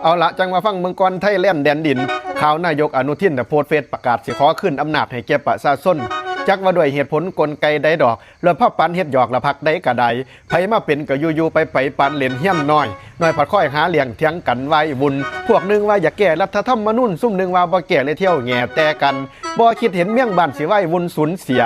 เอาละจังมาฟังเมืองก่อนไทยแลนด์แดนดินข่าวนายกอนุทินโพสต์เฟซประกาศสิขอขึ้นอำนาจให้แก่ประชาชนจักว่าด้วยเหตุผลกลไกใดดอกแล้วพับปันเฮ็ดหยอกละพักใดกะใดไผมาเป็นก็อยู่ๆไปปันเล่นเฮี้ยมน้อยผัดค่อยหาเลี้ยงเถียงกันไว้วุ่นพวกนึงว่าอยากแก้รัฐธรรมนูญซุ่มนึงว่าบ่แก้เลยเที่ยวแง่แต่กันบ่คิดเห็นเมี่ยงบ้านสิไว้วุ่นสูญเสีย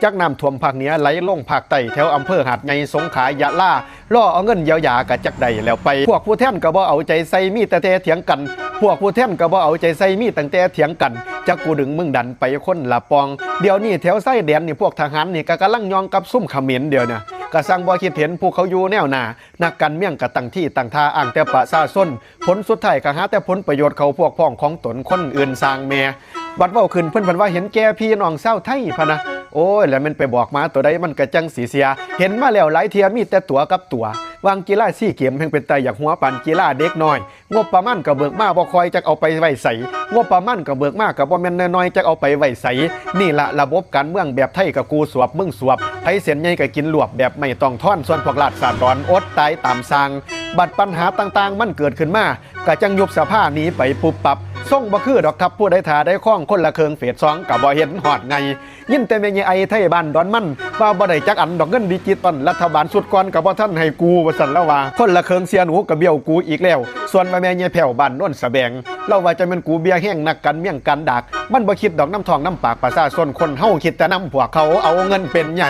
จักน้ำท่วมภาคเหนือไหลลงภาคใต้แถวอำเภอหาดใหญ่สงขลายะลาล่อเอาเงินเยียวยากะจักใดแล้วไปพวกผู้แทนก็บ่เอาใจใส่มีแต่เถียงกันพวกผู้แทนก็บ่เอาใจใส่มีตั้งแต่เถียงกันจักกูดึงมึงดันไปคนละปองเดี๋ยวนี้แถวไส้แดนนี่พวกทหารนี่ก็กำลังยองกับซุ่มเขมรเดียวนะก็สั่งบ่คิดเห็นพวกเขาอยู่แนวหน้านักการเมืองก็ตั้งที่ตั้งท่าอ้างแต่ประชาชนผลสุดท้ายก็หาแต่ผลประโยชน์เขาพวกพ้องของตนคนอื่นสร้างแม่บัดเว้าขึ้นเพิ่นว่าเห็นแก่พี่น้องชาวไทยพะนะโอ้ยแล้วมันไปบอกมาตัวใดมันก็จังสีเสียเห็นมาแล้วหลายเที่ยมีแต่ตัวกับตัววางกีฬา4เกมแห่งเป็นตาอยากหัวปันกีฬาเด็กน้อยงบประมาณก็เบิกมาบ่คอยจักเอาไปไว้ใส่งบประมาณก็เบิกมาก็บ่แม่นน้อยๆจักเอาไปไว้ใส่นี่ละระบบการเมืองแบบไทยกับกูสวบมึงสวบไผเส้นใหญ่ก็กินลวกแบบไม่ต้องท่อนส่วนพวกราชสาดอนอดตายตามสร้างบัดปัญหาต่างๆมันเกิดขึ้นมาก็จังยุบสภาหนีไปปุ๊บปั๊บส่งบ่คือดอกทับผู้ใดท่าได้ข้องคนละเคิงเฟส2ก็บ่เห็นฮอดไงยินแต่แม่ใหญ่ไอ้ไทยบ้านดอนมันว่าบ่ได้จักอันดอกเงินดิจิตอลรัฐบาลสุดก่อนก็บ่ทันให้กูว่าซั่นแล้วว่าคนละเคิงเสียหนูก็เบี้ยวกูอีกแล้วส่วนว่าแม่ใหญ่แผ่วบ้านโน่นสะแบงเราว่าจะเป็นกูเบี้ยแห้งนักการเมืองกันดากมันบ่คิดดอกน้ำทองน้ำปากประชาชนคนเฮาคิดแต่น้ำพวกเขาเอาเงินเป็นใหญ่